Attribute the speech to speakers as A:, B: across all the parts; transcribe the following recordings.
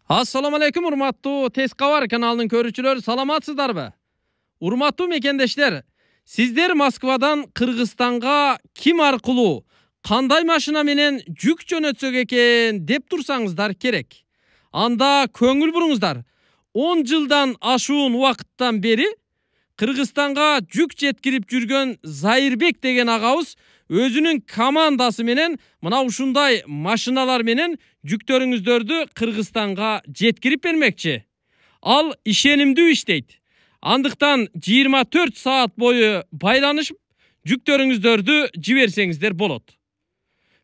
A: Assalamu alaikum urmattуу Tez Kabar kanalının körүүчүлөр, саламатсыздарбы? Урматтуу мекендештер, сиздер Москвадан Кыргызстанга ким аркылуу, кандай машина менен жүк жөнөтсөк экен деп турсаңыздар керек. Анда көңүл буруңуздар. 10 жылдан ашуун убакыттан бери Кыргызстанга жүк жеткирип жүргөн Зайырбек деген агабыз өзүнүн командасы менен мына ушундай машиналар менен жүктөрүңүздөрдү Кыргызстанга жеткирип бермекчи. Ал ишенимдүү иштейт. Андыктан 24 саат бою байланышып жүктөрүңүздөрдү жиберсеңиздер болот.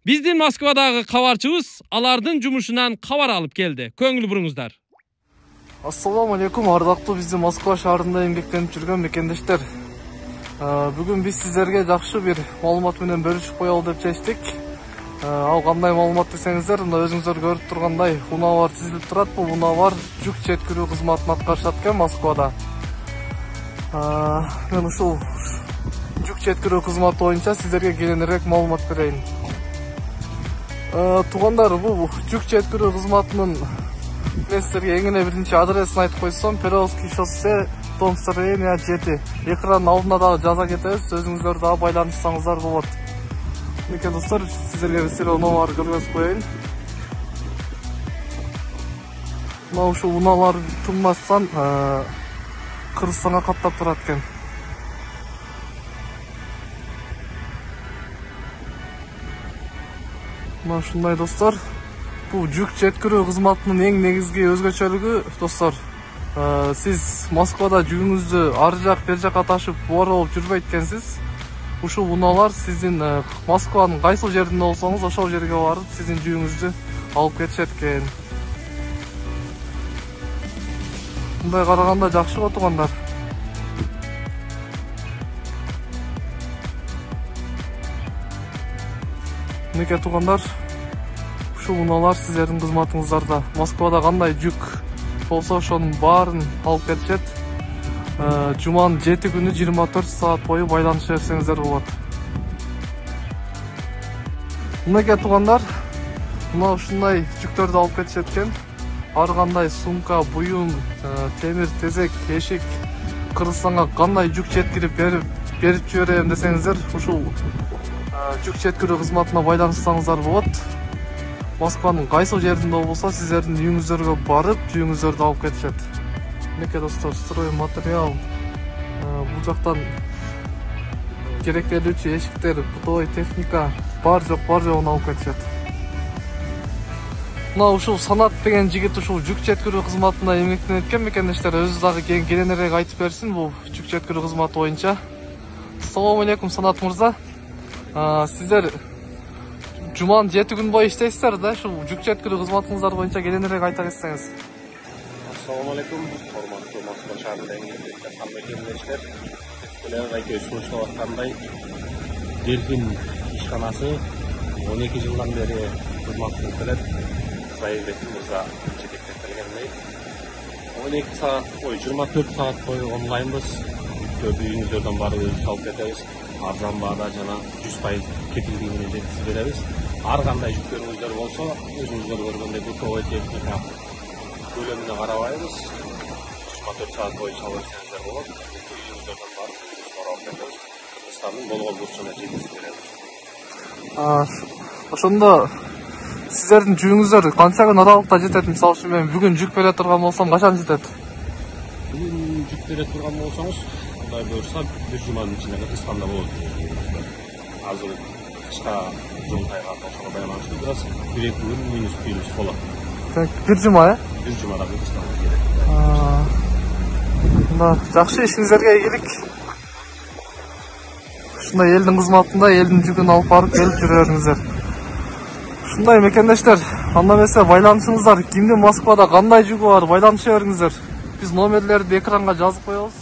A: Биздин Москвадагы кабарчыбыз алардын жумушунан кабар алып келди. Көңүл буруңуздар.
B: Assalamu alaikum, ардактуу биздин Москва шаарында эмгектенип жүргөн мекендештер. Бүгүн биз сиздерге жакшы бир маалымат менен бөлүшүп коелу деп чечтик. Ал кандай маалымат десеңиздер, мына өзүңүздөр көрүп тургандай унаалар тизилип турат. Бул унаалар жүк жеткирүү кызматын аткарышат экен Москвада. Мен ушул жүк жеткирүү кызматы боюнча сиздерге кененирээк маалымат берейин. Туугандар, бул жүк жеткирүү кызматынын мен сиздерге эң эле биринчи адресин айтып койсом, Перовский шоссе, дом строения 7. Экранын алдына дагы жаза кетебиз, өзүңүздөр дагы байланышсаңыздар болот. Мынакей достор, сиздерге бир унааларды көргөзүп коеюн. Мына ушул унаалар тынбастан Кыргызстанга каттап турат экен. Мына ушундай достор. Бул жүк жеткирүү кызматынын эң негизги өзгөчөлүгү достор, сиз Москвада жүгүңүздү ар жак бер жакка ташып болуп жүрбөйт экенсиз. Ушул унаалар сиздин Москванын кайсыл жеринде болсоңуз, ошол жерге барып сиздин жүгүңүздү алып кетишет экен. Мындай караганда жакшы го туугандар. Мынакей туугандар, ушул унаалар сиздердин кызматыңыздарда. Москвада кандай жүк болсо ошонун баарын алып кетишет. Жуманын 7 күнү 24 саат бою байланыша берсеңиздер болот. Мынакей туугандар, мына ушундай жүктөрдү алып кетишет экен. Ар кандай сумка, буюм, темир, тезек, эшик Кыргызстанга кандай жүк жеткирип берип жиберем десеңиздер, ушул жүк жеткирүү кызматына байланышсаңыздар болот. Москванын кайсыл жеринде болсо сиздердин үйүңүздөргө барып жүгүңүздөрдү алып кетишет. Мынакей достор, строй материал, бул жактан керектелүүчү эшиктер, бутовой техника бар жогун алып кетишет. Мына ушул Санат деген жигит ушул жүк жеткирүү кызматында эмгектенип кеткен мекендештер, өзү дагы кененирээк айтып берсин бул жүк жеткирүү кызматы боюнча. Ассаламу алейкум, Санат мырза. Сиздер жуманын 7 күн бою иштейсиздер да, ушул жүк жеткирүү кызматыңыздар боюнча кененирээк айта кетсеңиз.
C: Assalamu alaikum, hormatly Moskva şahrında emgekенип жаткан мекендештер. Bular aytып сунуштап аткандай, Delfin ишканасы 12 жылдан бери кызмат кылып келет. Зайырбек мырза жетектеп келгендей. 12 саат бою, 24 саат бою онлайнбыз. Үйүңүздөрдөн барып өзүбүз алып кетебиз. Арзан баада жана 100% кепилдиги менен жеткизип беребиз. Ар кандай жүктөрүңүздөр болсо, өзүңүздөр көргөндөй бутовой техника бөлүмүнө карабайбыз. 24 саат бою чала берсеңиздер болот. Үйүңүздөрдөн барып алып кетебиз. Кыргызстандын болгон бурчуна жеткизип беребиз.
B: Ошондо сиздердин жүгүңүздөр канча күн аралыкта жетет? Мисалы үчүн мен бүгүн жүк бере турган болсом, качан жетет?
C: Бүгүн жүк бере турган болсоңуз, Кудай буйрса, бир жуманын ичинде Кыргызстанда болот. Азыр кышка жолтайга ошого байланыштуу бираз 1-2 күн минус болот.
B: Бир жума,
C: Бир жумада Кыргызстанга келет.
B: Мына жакшы, ишиңиздерге ийгилик. Ушундай элдин кызматында элдин жүгүн алып барып келип жүрө бериңиздер. Ушундай мекендештер, анда эмесе байланышыңыздар, кимдин Москвада кандай жүгү бар, байланыша бериңиздер. Биз номерлерди экранга жазып коебуз.